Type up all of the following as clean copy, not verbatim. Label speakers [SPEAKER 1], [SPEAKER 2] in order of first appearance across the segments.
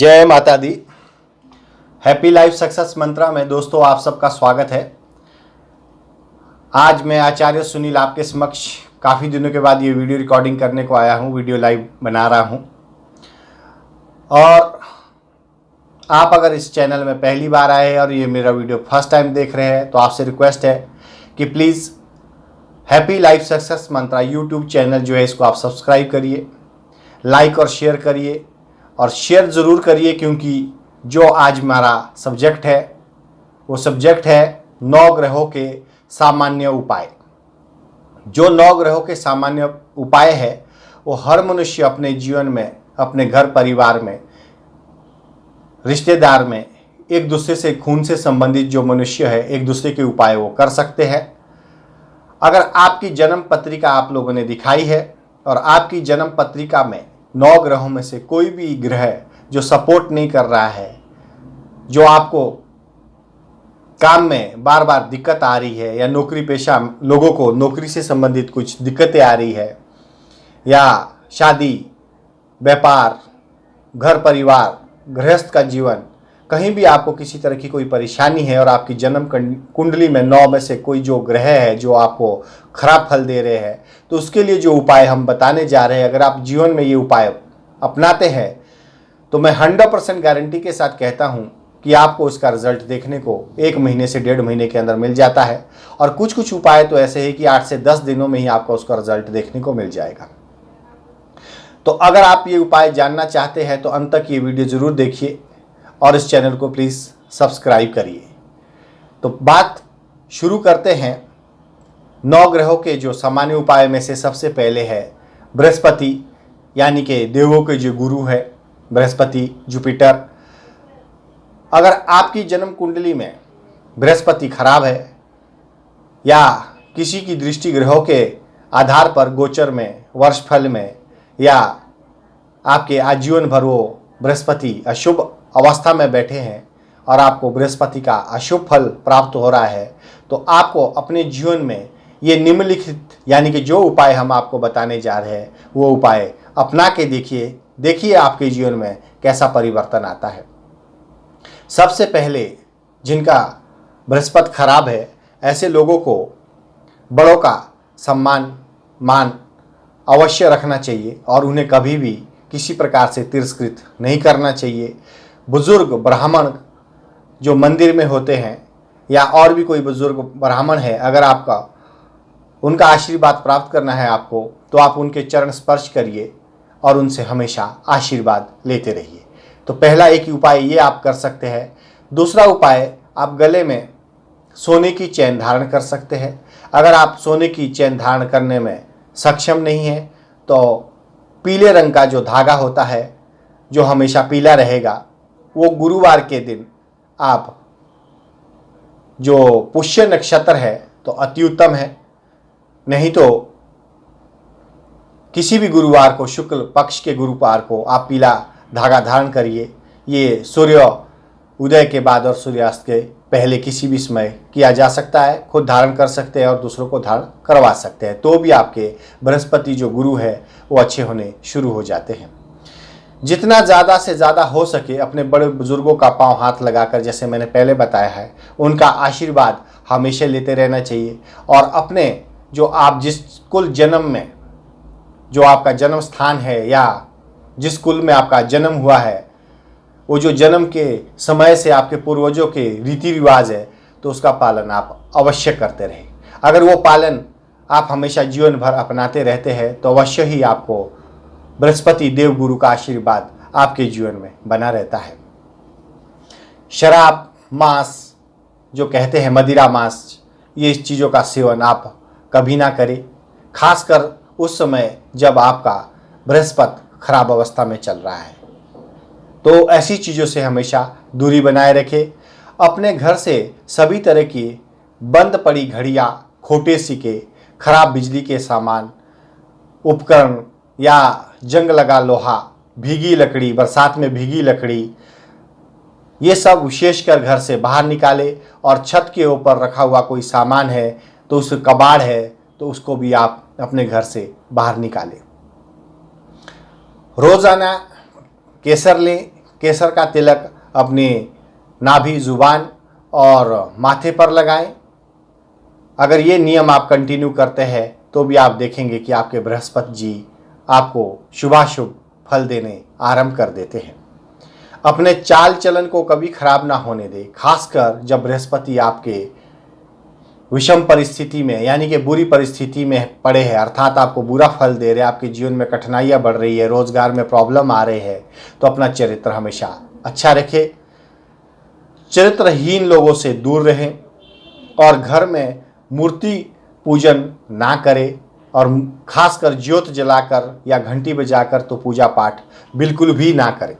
[SPEAKER 1] जय माता दी। Happy life success मंत्रा में दोस्तों आप सबका स्वागत है। आज मैं आचार्य सुनील आपके समक्ष काफ़ी दिनों के बाद ये वीडियो रिकॉर्डिंग करने को आया हूँ, वीडियो लाइव बना रहा हूँ। और आप अगर इस चैनल में पहली बार आए और ये मेरा वीडियो फर्स्ट टाइम देख रहे हैं तो आपसे रिक्वेस्ट है कि please happy life success Mantra YouTube channel जो है इसको आप सब्सक्राइब करिए, लाइक और शेयर करिए। और शेयर ज़रूर करिए क्योंकि जो आज हमारा सब्जेक्ट है वो सब्जेक्ट है 9 ग्रहों के सामान्य उपाय। जो 9 ग्रहों के सामान्य उपाय है वो हर मनुष्य अपने जीवन में, अपने घर परिवार में, रिश्तेदार में, एक दूसरे से खून से संबंधित जो मनुष्य है एक दूसरे के उपाय वो कर सकते हैं। अगर आपकी जन्म पत्रिका आप लोगों ने दिखाई है और आपकी जन्म पत्रिका में 9 ग्रहों में से कोई भी ग्रह जो सपोर्ट नहीं कर रहा है, जो आपको काम में बार बार दिक्कत आ रही है, या नौकरी पेशा लोगों को नौकरी से संबंधित कुछ दिक्कतें आ रही है, या शादी, व्यापार, घर परिवार, गृहस्थ का जीवन, कहीं भी आपको किसी तरह की कोई परेशानी है और आपकी जन्म कुंडली में 9 में से कोई जो ग्रह है जो आपको खराब फल दे रहे हैं, तो उसके लिए जो उपाय हम बताने जा रहे हैं, अगर आप जीवन में ये उपाय अपनाते हैं तो मैं 100% गारंटी के साथ कहता हूँ कि आपको इसका रिजल्ट देखने को 1 महीने से 1.5 महीने के अंदर मिल जाता है। और कुछ कुछ उपाय तो ऐसे हैं कि 8 से 10 दिनों में ही आपको उसका रिजल्ट देखने को मिल जाएगा। तो अगर आप ये उपाय जानना चाहते हैं तो अंत तक ये वीडियो ज़रूर देखिए और इस चैनल को प्लीज़ सब्सक्राइब करिए। तो बात शुरू करते हैं। 9 ग्रहों के जो सामान्य उपाय में से सबसे पहले है बृहस्पति, यानी कि देवों के जो गुरु है बृहस्पति, जुपिटर। अगर आपकी जन्म कुंडली में बृहस्पति खराब है या किसी की दृष्टि ग्रहों के आधार पर गोचर में, वर्षफल में, या आपके आजीवन भर वो बृहस्पति अशुभ अवस्था में बैठे हैं और आपको बृहस्पति का अशुभ फल प्राप्त हो रहा है, तो आपको अपने जीवन में ये निम्नलिखित यानी कि जो उपाय हम आपको बताने जा रहे हैं वो उपाय अपना के देखिए आपके जीवन में कैसा परिवर्तन आता है। सबसे पहले जिनका बृहस्पति खराब है ऐसे लोगों को बड़ों का सम्मान मान अवश्य रखना चाहिए और उन्हें कभी भी किसी प्रकार से तिरस्कृत नहीं करना चाहिए। बुजुर्ग ब्राह्मण जो मंदिर में होते हैं या और भी कोई बुजुर्ग ब्राह्मण है, अगर आपका उनका आशीर्वाद प्राप्त करना है आपको, तो आप उनके चरण स्पर्श करिए और उनसे हमेशा आशीर्वाद लेते रहिए। तो पहला एक ही उपाय ये आप कर सकते हैं। दूसरा उपाय, आप गले में सोने की चैन धारण कर सकते हैं। अगर आप सोने की चैन धारण करने में सक्षम नहीं है तो पीले रंग का जो धागा होता है जो हमेशा पीला रहेगा, वो गुरुवार के दिन आप, जो पुष्य नक्षत्र है तो अति उत्तम है, नहीं तो किसी भी गुरुवार को, शुक्ल पक्ष के गुरुवार को आप पीला धागा धारण करिए। ये सूर्य उदय के बाद और सूर्यास्त के पहले किसी भी समय किया जा सकता है। खुद धारण कर सकते हैं और दूसरों को धारण करवा सकते हैं, तो भी आपके बृहस्पति जो गुरु है वो अच्छे होने शुरू हो जाते हैं। जितना ज़्यादा से ज़्यादा हो सके अपने बड़े बुजुर्गों का पांव हाथ लगाकर, जैसे मैंने पहले बताया है, उनका आशीर्वाद हमेशा लेते रहना चाहिए। और अपने जो आप जिस कुल जन्म में, जो आपका जन्म स्थान है या जिस कुल में आपका जन्म हुआ है, वो जो जन्म के समय से आपके पूर्वजों के रीति रिवाज है, तो उसका पालन आप अवश्य करते रहें। अगर वो पालन आप हमेशा जीवन भर अपनाते रहते हैं तो अवश्य ही आपको बृहस्पति देव गुरु का आशीर्वाद आपके जीवन में बना रहता है। शराब, मांस जो कहते हैं, मदिरा, मांस, ये चीज़ों का सेवन आप कभी ना करें, खासकर उस समय जब आपका बृहस्पति खराब अवस्था में चल रहा है। तो ऐसी चीज़ों से हमेशा दूरी बनाए रखें। अपने घर से सभी तरह की बंद पड़ी घड़ियाँ, खोटे सिक्के, खराब बिजली के सामान, उपकरण या जंग लगा लोहा, भीगी लकड़ी, बरसात में भीगी लकड़ी, ये सब विशेषकर घर से बाहर निकाले। और छत के ऊपर रखा हुआ कोई सामान है तो उस कबाड़ है तो उसको भी आप अपने घर से बाहर निकालें। रोज़ाना केसर लें, केसर का तिलक अपने नाभि, जुबान और माथे पर लगाएं। अगर ये नियम आप कंटिन्यू करते हैं तो भी आप देखेंगे कि आपके बृहस्पति जी आपको शुभाशुभ फल देने आरंभ कर देते हैं। अपने चाल चलन को कभी खराब ना होने दें, खासकर जब बृहस्पति आपके विषम परिस्थिति में यानी कि बुरी परिस्थिति में पड़े हैं, अर्थात आपको बुरा फल दे रहे हैं, आपके जीवन में कठिनाइयाँ बढ़ रही है, रोजगार में प्रॉब्लम आ रहे हैं, तो अपना चरित्र हमेशा अच्छा रखें, चरित्रहीन लोगों से दूर रहें और घर में मूर्ति पूजन ना करें और खासकर ज्योत जलाकर या घंटी बजाकर तो पूजा पाठ बिल्कुल भी ना करें।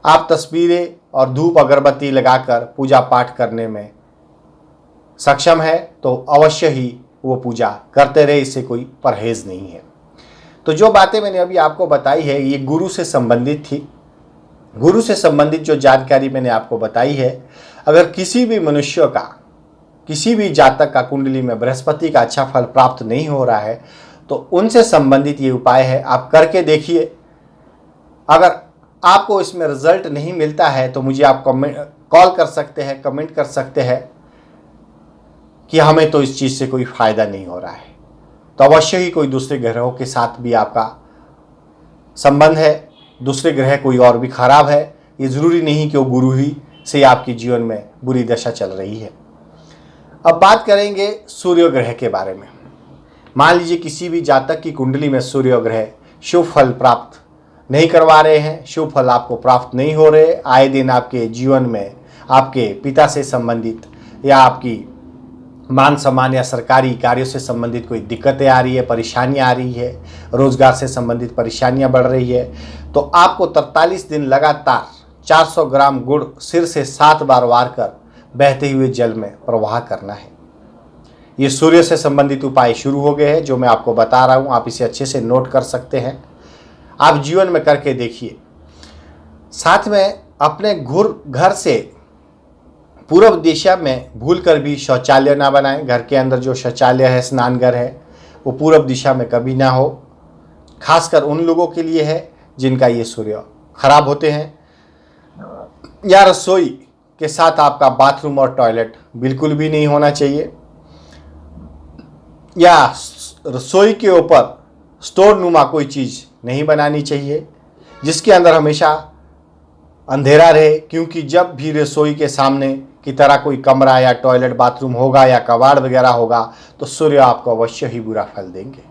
[SPEAKER 1] आप तस्वीरें और धूप अगरबत्ती लगाकर पूजा पाठ करने में सक्षम है तो अवश्य ही वो पूजा करते रहे, इससे कोई परहेज नहीं है। तो जो बातें मैंने अभी आपको बताई है ये गुरु से संबंधित थी। गुरु से संबंधित जो जानकारी मैंने आपको बताई है, अगर किसी भी मनुष्य का, किसी भी जातक का कुंडली में बृहस्पति का अच्छा फल प्राप्त नहीं हो रहा है तो उनसे संबंधित ये उपाय है, आप करके देखिए। अगर आपको इसमें रिजल्ट नहीं मिलता है तो मुझे आप कॉल कर सकते हैं, कमेंट कर सकते हैं कि हमें तो इस चीज़ से कोई फ़ायदा नहीं हो रहा है, तो अवश्य ही कोई दूसरे ग्रहों के साथ भी आपका संबंध है, दूसरे ग्रह कोई और भी खराब है। ये ज़रूरी नहीं कि वो गुरु ही से आपके जीवन में बुरी दशा चल रही है। अब बात करेंगे सूर्य ग्रह के बारे में। मान लीजिए किसी भी जातक की कुंडली में सूर्य ग्रह शुभ फल प्राप्त नहीं करवा रहे हैं, शुभ फल आपको प्राप्त नहीं हो रहे, आए दिन आपके जीवन में आपके पिता से संबंधित या आपकी मान सम्मान या सरकारी कार्यों से संबंधित कोई दिक्कतें आ रही है, परेशानियाँ आ रही है, रोजगार से संबंधित परेशानियाँ बढ़ रही है, तो आपको 43 दिन लगातार 400 ग्राम गुड़ सिर से 7 बार वार कर बहते हुए जल में प्रवाह करना है। ये सूर्य से संबंधित उपाय शुरू हो गए हैं जो मैं आपको बता रहा हूँ, आप इसे अच्छे से नोट कर सकते हैं, आप जीवन में करके देखिए। साथ में अपने घर से पूर्व दिशा में भूलकर भी शौचालय ना बनाएं। घर के अंदर जो शौचालय है, स्नानघर है, वो पूर्व दिशा में कभी ना हो। खासकर उन लोगों के लिए है जिनका ये सूर्य खराब होते हैं। या रसोई के साथ आपका बाथरूम और टॉयलेट बिल्कुल भी नहीं होना चाहिए, या रसोई के ऊपर स्टोर नुमा कोई चीज़ नहीं बनानी चाहिए जिसके अंदर हमेशा अंधेरा रहे, क्योंकि जब भी रसोई के सामने की तरह कोई कमरा या टॉयलेट, बाथरूम होगा या कबाड़ वगैरह होगा तो सूर्य आपको अवश्य ही बुरा फल देंगे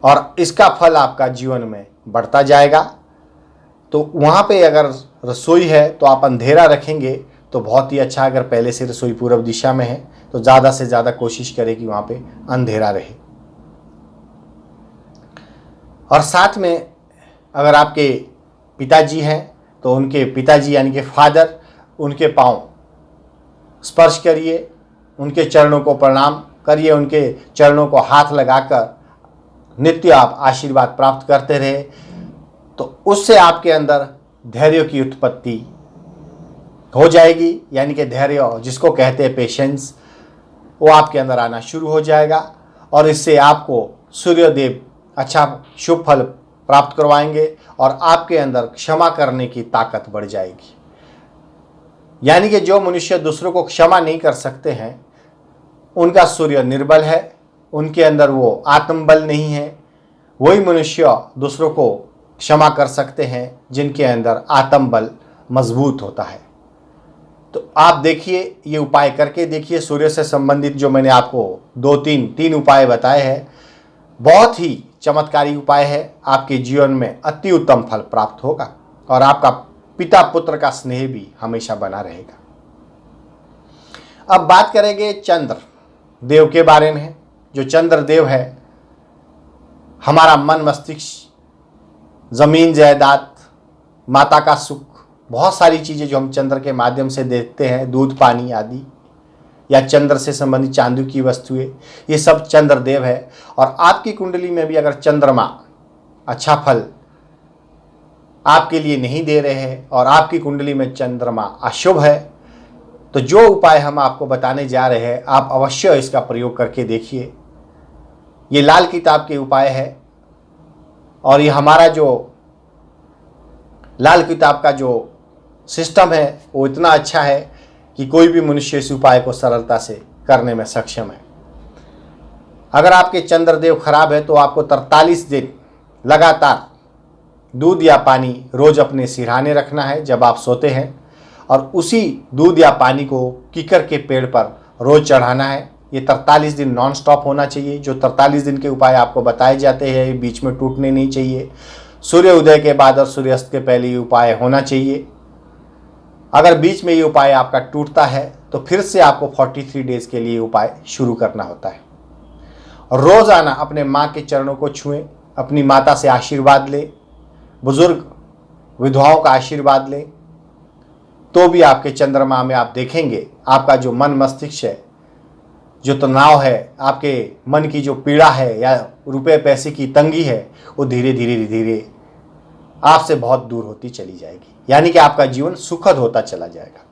[SPEAKER 1] और इसका फल आपका जीवन में बढ़ता जाएगा। तो वहाँ पे अगर रसोई है तो आप अंधेरा रखेंगे तो बहुत ही अच्छा। अगर पहले से रसोई पूर्व दिशा में है तो ज़्यादा से ज़्यादा कोशिश करें कि वहाँ पे अंधेरा रहे। और साथ में अगर आपके पिताजी हैं तो उनके पिताजी यानी कि फादर, उनके पांव स्पर्श करिए, उनके चरणों को प्रणाम करिए, उनके चरणों को हाथ लगाकर नित्य आप आशीर्वाद प्राप्त करते रहे तो उससे आपके अंदर धैर्य की उत्पत्ति हो जाएगी, यानी कि धैर्य जिसको कहते हैं पेशेंस, वो आपके अंदर आना शुरू हो जाएगा और इससे आपको सूर्यदेव अच्छा शुभ फल प्राप्त करवाएंगे और आपके अंदर क्षमा करने की ताकत बढ़ जाएगी। यानी कि जो मनुष्य दूसरों को क्षमा नहीं कर सकते हैं उनका सूर्य निर्बल है, उनके अंदर वो आत्मबल नहीं है। वही मनुष्य दूसरों को क्षमा कर सकते हैं जिनके अंदर आत्मबल मजबूत होता है। तो आप देखिए, ये उपाय करके देखिए। सूर्य से संबंधित जो मैंने आपको तीन उपाय बताए हैं, बहुत ही चमत्कारी उपाय है। आपके जीवन में अति उत्तम फल प्राप्त होगा और आपका पिता पुत्र का स्नेह भी हमेशा बना रहेगा। अब बात करेंगे चंद्र देव के बारे में। जो चंद्र देव है, हमारा मन मस्तिष्क, जमीन जायदाद, माता का सुख, बहुत सारी चीज़ें जो हम चंद्र के माध्यम से देखते हैं, दूध पानी आदि, या चंद्र से संबंधित चांदी की वस्तुएं, ये सब चंद्र देव है। और आपकी कुंडली में भी अगर चंद्रमा अच्छा फल आपके लिए नहीं दे रहे हैं और आपकी कुंडली में चंद्रमा अशुभ है तो जो उपाय हम आपको बताने जा रहे हैं आप अवश्य इसका प्रयोग करके देखिए। ये लाल किताब के उपाय है और ये हमारा जो लाल किताब का जो सिस्टम है वो इतना अच्छा है कि कोई भी मनुष्य इस उपाय को सरलता से करने में सक्षम है। अगर आपके चंद्रदेव खराब है तो आपको 43 दिन लगातार दूध या पानी रोज अपने सिरहाने रखना है जब आप सोते हैं, और उसी दूध या पानी को कीकर के पेड़ पर रोज चढ़ाना है। ये 43 दिन नॉन स्टॉप होना चाहिए। जो 43 दिन के उपाय आपको बताए जाते हैं ये बीच में टूटने नहीं चाहिए। सूर्य उदय के बाद और सूर्यास्त के पहले ये उपाय होना चाहिए। अगर बीच में ये उपाय आपका टूटता है तो फिर से आपको 43 डेज के लिए उपाय शुरू करना होता है। रोजाना अपने माँ के चरणों को छुएं, अपनी माता से आशीर्वाद लें, बुजुर्ग विधवाओं का आशीर्वाद लें, तो भी आपके चंद्रमा में आप देखेंगे आपका जो मन मस्तिष्क है, जो तनाव है, आपके मन की जो पीड़ा है या रुपए पैसे की तंगी है, वो धीरे धीरे धीरे आपसे बहुत दूर होती चली जाएगी। यानी कि आपका जीवन सुखद होता चला जाएगा।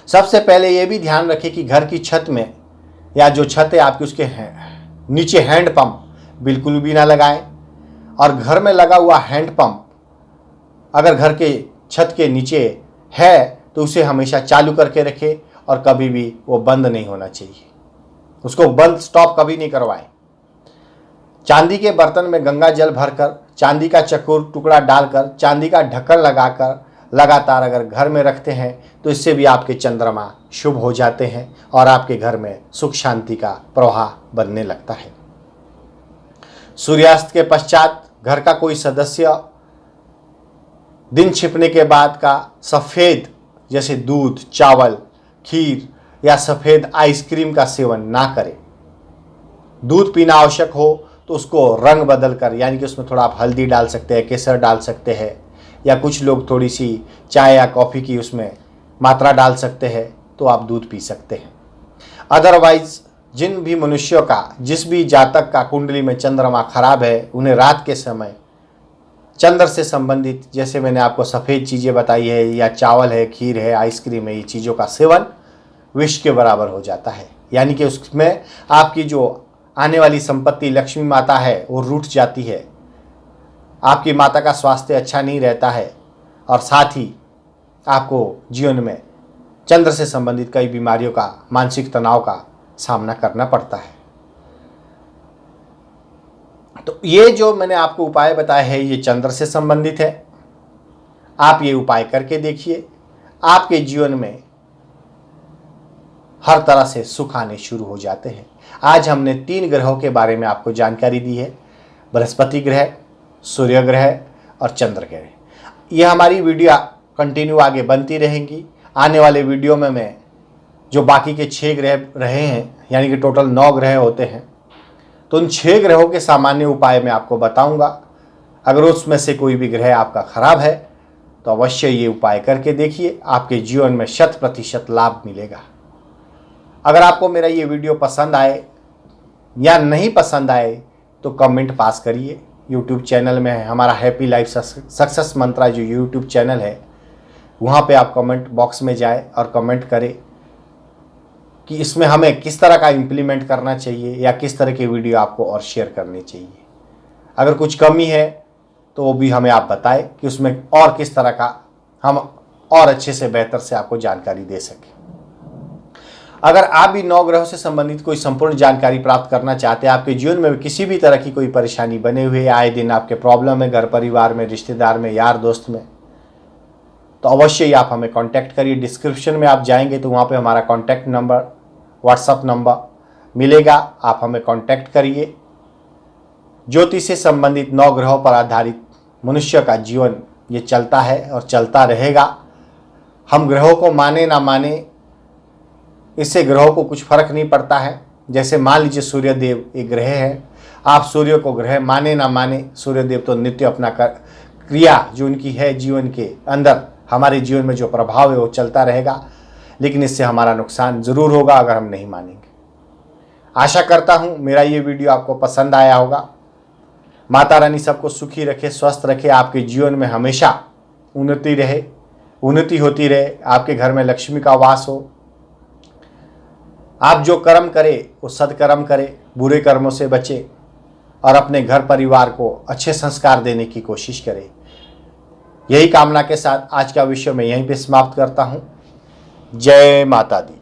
[SPEAKER 1] सबसे पहले ये भी ध्यान रखें कि घर की छत में या जो छत है आपकी उसके नीचे हैंड पंप बिल्कुल भी ना लगाएं, और घर में लगा हुआ हैंड पंप अगर घर के छत के नीचे है तो उसे हमेशा चालू करके रखें और कभी भी वो बंद नहीं होना चाहिए। उसको बंद स्टॉप कभी नहीं करवाएं। चांदी के बर्तन में गंगा जल भरकर, चांदी का चकोर टुकड़ा डालकर, चांदी का ढक्कन लगाकर लगातार अगर घर में रखते हैं तो इससे भी आपके चंद्रमा शुभ हो जाते हैं और आपके घर में सुख शांति का प्रवाह बनने लगता है। सूर्यास्त के पश्चात घर का कोई सदस्य दिन छिपने के बाद का सफ़ेद जैसे दूध, चावल, खीर या सफ़ेद आइसक्रीम का सेवन ना करें। दूध पीना आवश्यक हो तो उसको रंग बदल कर, यानी कि उसमें थोड़ा आप हल्दी डाल सकते हैं, केसर डाल सकते हैं, या कुछ लोग थोड़ी सी चाय या कॉफ़ी की उसमें मात्रा डाल सकते हैं, तो आप दूध पी सकते हैं। अदरवाइज जिन भी मनुष्यों का, जिस भी जातक का कुंडली में चंद्रमा खराब है, उन्हें रात के समय चंद्र से संबंधित, जैसे मैंने आपको सफ़ेद चीज़ें बताई है या चावल है, खीर है, आइसक्रीम है, ये चीज़ों का सेवन विष के बराबर हो जाता है। यानी कि उसमें आपकी जो आने वाली संपत्ति लक्ष्मी माता है वो रूठ जाती है, आपकी माता का स्वास्थ्य अच्छा नहीं रहता है, और साथ ही आपको जीवन में चंद्र से संबंधित कई बीमारियों का, मानसिक तनाव का सामना करना पड़ता है। तो ये जो मैंने आपको उपाय बताए हैं ये चंद्र से संबंधित है। आप ये उपाय करके देखिए, आपके जीवन में हर तरह से सुख आने शुरू हो जाते हैं। आज हमने 3 ग्रहों के बारे में आपको जानकारी दी है, बृहस्पति ग्रह, सूर्य ग्रह और चंद्र ग्रह। ये हमारी वीडियो कंटिन्यू आगे बनती रहेंगी। आने वाले वीडियो में मैं जो बाकी के 6 ग्रह रहे हैं, यानी कि टोटल 9 ग्रह होते हैं, तो उन 6 ग्रहों के सामान्य उपाय मैं आपको बताऊंगा। अगर उसमें से कोई भी ग्रह आपका खराब है तो अवश्य ये उपाय करके देखिए, आपके जीवन में 100% लाभ मिलेगा। अगर आपको मेरा ये वीडियो पसंद आए या नहीं पसंद आए तो कमेंट पास करिए। यूट्यूब चैनल में है हमारा हैप्पी लाइफ सक्सेस मंत्रा जो यूट्यूब चैनल है, वहाँ पे आप कमेंट बॉक्स में जाए और कमेंट करें कि इसमें हमें किस तरह का इम्प्लीमेंट करना चाहिए या किस तरह की वीडियो आपको और शेयर करनी चाहिए। अगर कुछ कमी है तो वो भी हमें आप बताएं कि उसमें और किस तरह का हम और अच्छे से बेहतर से आपको जानकारी दे सकें। अगर आप भी 9 ग्रहों से संबंधित कोई संपूर्ण जानकारी प्राप्त करना चाहते हैं, आपके जीवन में किसी भी तरह की कोई परेशानी बने हुए है, आए दिन आपके प्रॉब्लम है घर परिवार में, रिश्तेदार में, यार दोस्त में, तो अवश्य ही आप हमें कांटेक्ट करिए। डिस्क्रिप्शन में आप जाएंगे तो वहाँ पे हमारा कांटेक्ट नंबर, व्हाट्सएप नंबर मिलेगा, आप हमें कांटेक्ट करिए। ज्योतिष से संबंधित 9 ग्रहों पर आधारित मनुष्य का जीवन ये चलता है और चलता रहेगा। हम ग्रहों को माने ना माने, इससे ग्रहों को कुछ फर्क नहीं पड़ता है। जैसे मान लीजिए सूर्यदेव एक ग्रह है, आप सूर्य को ग्रह माने ना माने, सूर्यदेव तो नित्य अपना क्रिया जो उनकी है जीवन के अंदर, हमारे जीवन में जो प्रभाव है वो चलता रहेगा, लेकिन इससे हमारा नुकसान ज़रूर होगा अगर हम नहीं मानेंगे। आशा करता हूँ मेरा ये वीडियो आपको पसंद आया होगा। माता रानी सबको सुखी रखे, स्वस्थ रखे, आपके जीवन में हमेशा उन्नति रहे, उन्नति होती रहे, आपके घर में लक्ष्मी का वास हो। आप जो कर्म करें वो सदकर्म करें, बुरे कर्मों से बचें और अपने घर परिवार को अच्छे संस्कार देने की कोशिश करें। यही कामना के साथ आज का विषय मैं यहीं पे समाप्त करता हूँ। जय माता दी।